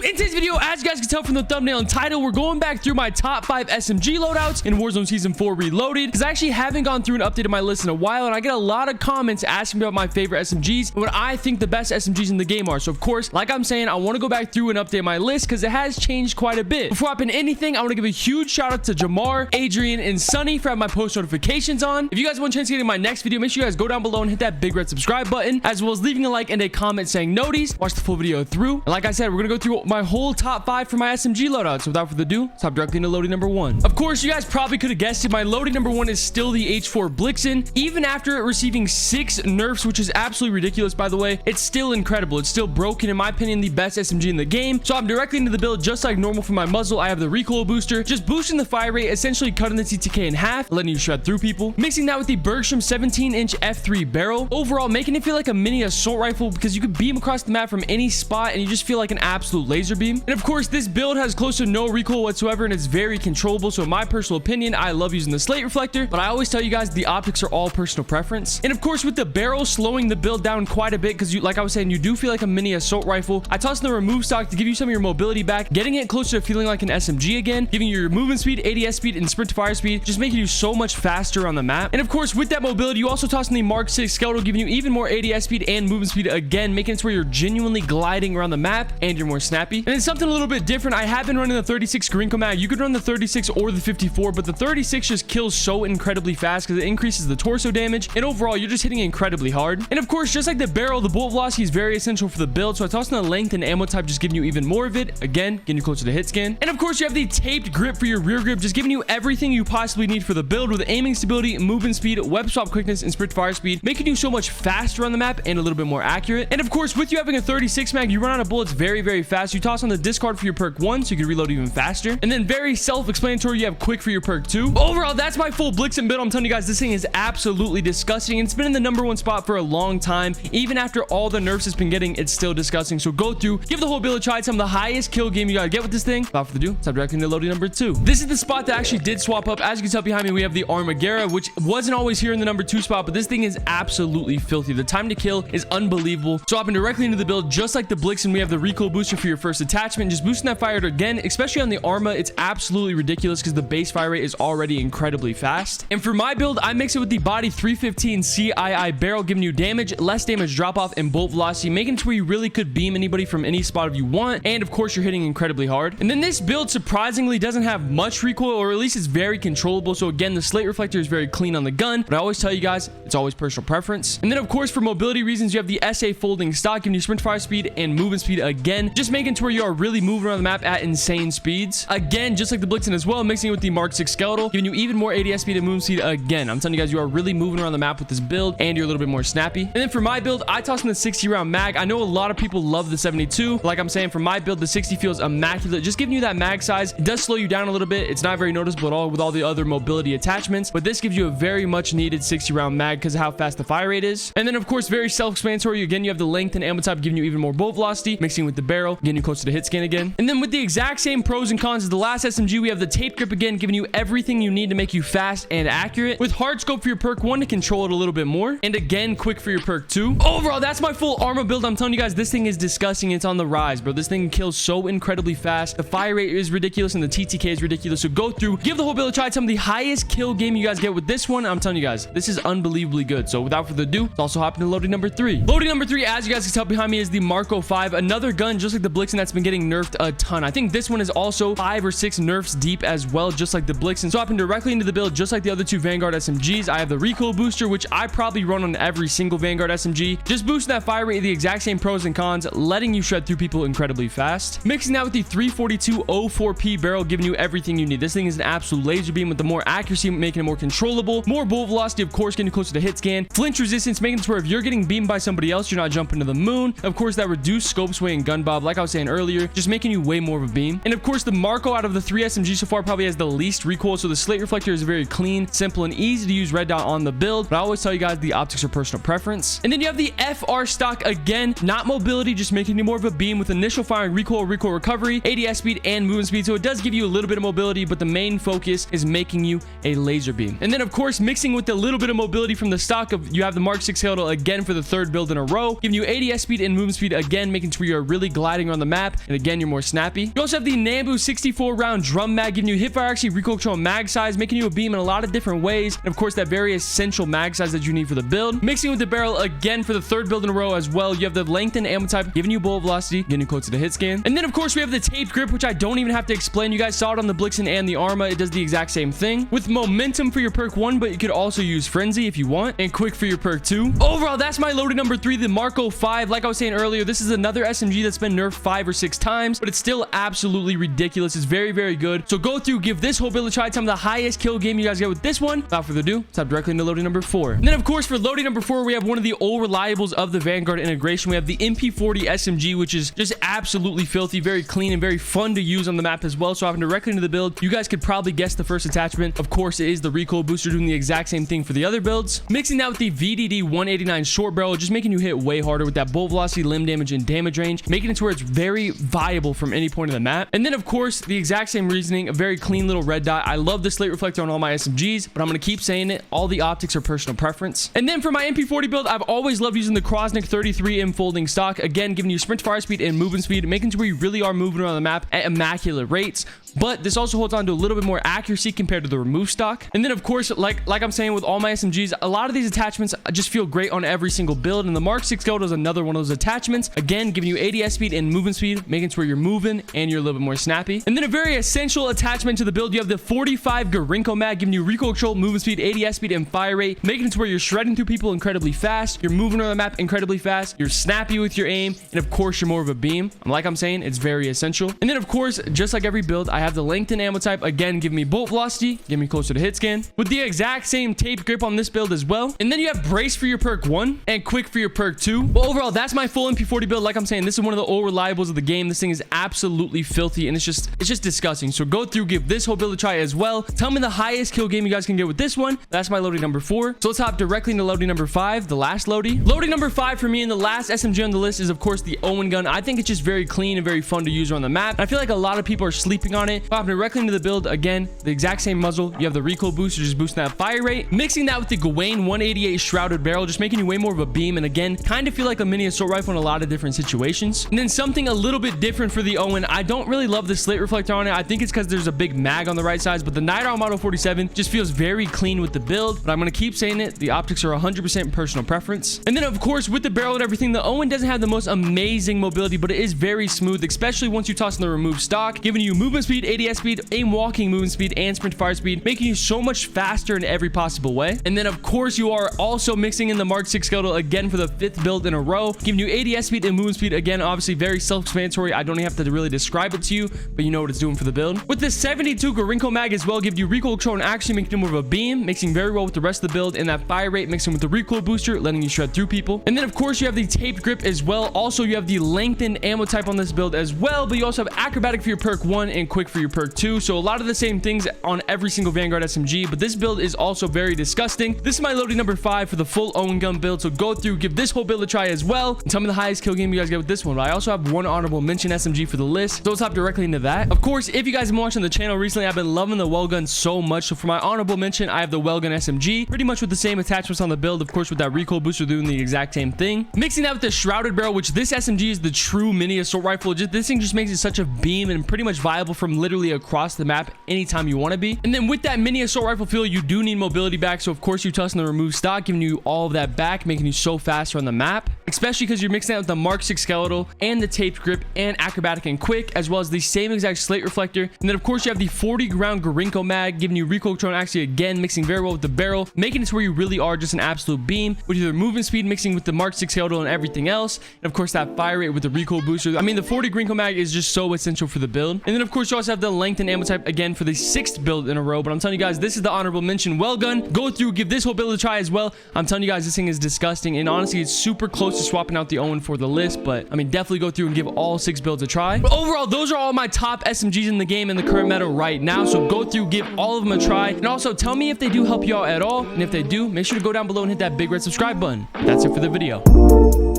in today's video, as you guys can tell from the thumbnail and title, we're going back through my top 5 SMG loadouts in Warzone Season 4 Reloaded, because I actually haven't gone through and updated my list in a while, and I get a lot of comments asking me about my favorite SMGs and what I think the best SMGs in the game are. So of course, like I'm saying, I want to go back through and update my list because it has changed quite a bit. Before I open anything, I want to give a huge shout out to Jamar, Adrian, and Sunny for having my post notifications on. If you guys want a chance to get in my next video, make sure you guys go down below and hit that big red subscribe button, as well as leaving a like and a comment saying noties. Watch the full video through. And like I said, we're gonna go through my whole top 5 for my SMG loadouts. So without further ado, let's hop directly into loading number 1. Of course, you guys probably could have guessed it. My loading number 1 is still the H4 Blixen. Even after it receiving 6 nerfs, which is absolutely ridiculous, by the way, it's still incredible. It's still broken, in my opinion, the best SMG in the game. So I'm directly into the build just like normal. For my muzzle, I have the recoil booster, just boosting the fire rate, essentially cutting the TTK in half, letting you shred through people. Mixing that with the Bergstrom 17-inch F3 barrel, overall making it feel like a mini assault rifle because you can beam across the map from any spot and you just feel like an absolute laser beam. And of course, this build has close to no recoil whatsoever and it's very controllable. So in my personal opinion, I love using the slate reflector, but I always tell you guys the optics are all personal preference. And of course, with the barrel slowing the build down quite a bit because you, like I was saying, you do feel like a mini assault rifle. I tossed in the remove stock to give you some of your mobility back, getting it closer to feeling like an SMG again, giving you your movement speed, ADS speed, and sprint to fire speed, just making you so much faster on the map. And of course, with that mobility, you also toss in the Mark 6 skeletal, giving you even more ADS speed and movement speed again, making it to where you're genuinely gliding around the map and you're more snappy. And it's something a little bit different. I have been running the 36 Grinko mag. You could run the 36 or the 54, but the 36 just kills so incredibly fast because it increases the torso damage, and overall you're just hitting incredibly hard. And of course, just like the barrel, the bolt velocity is very essential for the build, so I tossed in the length and ammo type, just giving you even more of it, again getting you closer to hit scan. And of course, you have the taped grip for your rear grip, just giving you everything you possibly need for the build, with aiming stability, movement speed, web swap quickness, and sprint to fire speed, making you so much faster on the map and a little bit more accurate. And of course, with you having a 36 mag, you run out of bullets very, very fast. You toss on the discard for your perk 1 so you can reload even faster, and then very self-explanatory, you have quick for your perk 2. Overall, that's my full Blixen build. I'm telling you guys, this thing is absolutely disgusting, and it's been in the number 1 spot for a long time. Even after all the nerfs it's been getting, it's still disgusting. So go through, give the whole build a try. It's some of the highest kill game you gotta get with this thing. Without further ado, let's hop directly into loading number 2. This is the spot that actually did swap up. As you can tell behind me, we have the Armaguerra, which wasn't always here in the number 2 spot, but this thing is absolutely filthy. The time to kill is unbelievable. So hopping directly into the build, just like the Blixen, we have the recoil booster for your first attachment, just boosting that fire rate again, especially on the Arma. It's absolutely ridiculous because the base fire rate is already incredibly fast. And for my build, I mix it with the body 315 CII barrel, giving you damage, less damage drop off, and bolt velocity, making it to where you really could beam anybody from any spot if you want, and of course you're hitting incredibly hard. And then this build surprisingly doesn't have much recoil, or at least it's very controllable. So again, the slate reflector is very clean on the gun, but I always tell you guys, it's always personal preference. And then of course, for mobility reasons, you have the SA folding stock, giving you sprint fire speed and movement speed again, just making it to where you are really moving around the map at insane speeds. Again, just like the Blixen as well, mixing it with the Mark 6 skeletal, giving you even more ADS speed and movement speed again. I'm telling you guys, you are really moving around the map with this build, and you're a little bit more snappy. And then for my build, I tossed in the 60 round mag. I know a lot of people love the 72. Like I'm saying, for my build, the 60 feels immaculate, just giving you that mag size. It does slow you down a little bit. It's not very noticeable at all with all the other mobility attachments, but this gives you a very much needed 60 round mag because of how fast the fire rate is. And then of course, very self-explanatory. Again, you have the length and ammo type, giving you even more bolt velocity, mixing with the barrel, getting you closer to hit scan again. And then with the exact same pros and cons as the last SMG, we have the tape grip again, giving you everything you need to make you fast and accurate, with hard scope for your perk 1 to control it a little bit more, and again, quick for your perk 2. Overall, that's my full Arma build. I'm telling you guys, this thing is disgusting. It's on the rise, bro. This thing kills so incredibly fast. The fire rate is ridiculous and the TTK is ridiculous. So go through, give the whole build a try. It's some of the highest kill game you guys get with this one. I'm telling you guys, this is unbelievably good. So without further ado, let's also hop into loading number 3. Loading number 3, as you guys can tell behind me, is the Marco 5, another gun just like the Blixen that's been getting nerfed a ton. I think this one is also 5 or 6 nerfs deep as well, just like the Blixen. So hopping directly into the build, just like the other 2 Vanguard SMGs, I have the recoil booster, which I probably run on every single Vanguard SMG, just boosting that fire rate, the exact same pros and cons, letting you shred through people incredibly fast. Mixing that with the 342 04P barrel, giving you everything you need. This thing is an absolute laser beam with the more accuracy, making it more controllable, more bolt velocity, of course, getting you closer to hit scan, flinch resistance, making it to where if you're getting beamed by somebody else, you're not jumping to the moon. Of course, that reduced scope sway and gun bob, like I was saying earlier, just making you way more of a beam. And of course, the Marco out of the 3 SMGs so far probably has the least recoil, so the slate reflector is very clean, simple, and easy to use red dot on the build, but I always tell you guys the optics are personal preference. And then you have the FR stock again, not mobility, just making you more of a beam with initial firing, recoil recovery, ADS speed, and movement speed. So it does give you a little bit of mobility, but the main focus is making you a laser beam. And then of course, mixing with a little bit of mobility from the stock of, you have the Mark 6 skeletal again for the 3rd build in a row, giving you ADS speed and movement speed again, making sure you're really gliding around the map, and again, you're more snappy. You also have the Nambu 64 round drum mag, giving you hip fire accuracy, recoil control, and mag size, making you a beam in a lot of different ways, and of course that very essential mag size that you need for the build. Mixing with the barrel again for the third build in a row as well, you have the length and ammo type, giving you bullet velocity, getting you close to the hit scan. And then of course we have the taped grip, which I don't even have to explain. You guys saw it on the Blixen and the Arma. It does the exact same thing with momentum for your perk 1, but you could also use frenzy if you want, and quick for your perk 2. Overall, that's my loaded number 3, the Marco 5. Like I was saying earlier, this is another SMG that's been nerfed 5 or 6 times, but it's still absolutely ridiculous. It's very, very good. So go through, give this whole build a try. Tell me the highest kill game you guys get with this one. Without further ado, let's hop directly into loading number 4. And then of course for loading number 4, we have one of the old reliables of the Vanguard integration. We have the MP40 SMG, which is just absolutely filthy, very clean, and very fun to use on the map as well. So hopping directly into the build, you guys could probably guess the first attachment. Of course, it is the recoil booster, doing the exact same thing for the other builds. Mixing that with the VDD 189 short barrel, just making you hit way harder with that bullet velocity, limb damage, and damage range, making it to where it's very viable from any point of the map. And then of course, the exact same reasoning, a very clean little red dot. I love the slate reflector on all my SMGs, but I'm going to keep saying it, all the optics are personal preference. And then for my MP40 build, I've always loved using the Krosnick 33M folding stock, again giving you sprint fire speed and movement speed, making it to where you really are moving around the map at immaculate rates. But this also holds on to a little bit more accuracy compared to the remove stock. And then of course, like I'm saying with all my SMGs, a lot of these attachments just feel great on every single build, and the Mark 6 Gold is another one of those attachments, again giving you ADS speed and movement speed, making it to where you're moving and you're a little bit more snappy. And then a very essential attachment to the build, you have the 45 Garinko mag, giving you recoil control, movement speed, ADS speed, and fire rate, making it to where you're shredding through people incredibly fast, you're moving around the map incredibly fast, you're snappy with your aim, and of course you're more of a beam. Like I'm saying, it's very essential. And then of course, just like every build, I have the length and ammo type, again give me bolt velocity, get me closer to hit scan, with the exact same taped grip on this build as well. And then you have brace for your perk 1 and quick for your perk 2. But overall, that's my full MP40 build. Like I'm saying, this is one of the old reliables of the game. This thing is absolutely filthy, and it's just disgusting. So go through, give this whole build a try as well. Tell me the highest kill game you guys can get with this one. That's my loading number 4. So let's hop directly into loading number 5, the last loading. Loading number 5 for me and the last SMG on the list is of course the Omen gun. I think it's just very clean and very fun to use on the map. I feel like a lot of people are sleeping on it. Hopping directly into the build, again the exact same muzzle, you have the recoil booster, just boosting that fire rate, mixing that with the Gawain 188 shrouded barrel, just making you way more of a beam, and again kind of feel like a mini assault rifle in a lot of different situations. And then something a little bit different for the Owen, I don't really love the slate reflector on it. I think it's because there's a big mag on the right side, but the Night Owl Model 47 just feels very clean with the build. But I'm going to keep saying it, the optics are 100% personal preference. And then of course with the barrel and everything, the Owen doesn't have the most amazing mobility, but it is very smooth, especially once you toss in the remove stock, giving you movement speed, ADS speed, aim walking movement speed, and sprint fire speed, making you so much faster in every possible way. And then of course you are also mixing in the Mark 6 Skeletal again for the 5th build in a row, giving you ADS speed and movement speed, again obviously very self-explanatory. I don't even have to really describe it to you, but you know what it's doing for the build. With the 72 Garinko mag as well, give you recoil control and actually making it more of a beam, mixing very well with the rest of the build, and that fire rate mixing with the recoil booster, letting you shred through people. And then of course you have the taped grip as well. Also you have the lengthened ammo type on this build as well, but you also have acrobatic for your perk 1 and quick for your perk 2. So a lot of the same things on every single Vanguard SMG, but this build is also very disgusting. This is my loading number 5 for the full Owen gun build. So go through, give this whole build a try as well, and tell me the highest kill game you guys get with this one. But I also have one honorable mention SMG for the list, so let's hop directly into that. Of course, if you guys have been watching the channel recently, I've been loving the well gun so much. So for my honorable mention, I have the well gun SMG, pretty much with the same attachments on the build, of course with that recoil booster doing the exact same thing, mixing that with the shrouded barrel, which this SMG is the true mini assault rifle. This thing just makes it such a beam and pretty much viable from literally across the map anytime you want to be. And then with that mini assault rifle feel, you do need mobility back, so of course you toss in the remove stock, giving you all of that back, making you so faster on the map, especially because you're mixing that with the Mark 6 Skeletal and the taped grip and acrobatic and quick, as well as the same exact slate reflector. And then of course you have the 40 round Garinko mag, giving you recoil control and actually again mixing very well with the barrel, making it to where you really are just an absolute beam, with your movement speed mixing with the Mark 6 Skeletal and everything else, and of course that fire rate with the recoil booster. I mean, the 40 Garinko mag is just so essential for the build. And then of course you also have the length and ammo type again for the 6th build in a row. But I'm telling you guys, this is the honorable mention well gun. Go through, give this whole build a try as well. I'm telling you guys, this thing is disgusting, and honestly it's super close to swapping out the Owen for the list, but I mean definitely go through and give all 6 builds a try. But overall, those are all my top SMGs in the game in the current meta right now, so go through, give all of them a try, and also tell me if they do help you out at all, and if they do, make sure to go down below and hit that big red subscribe button. That's it for the video.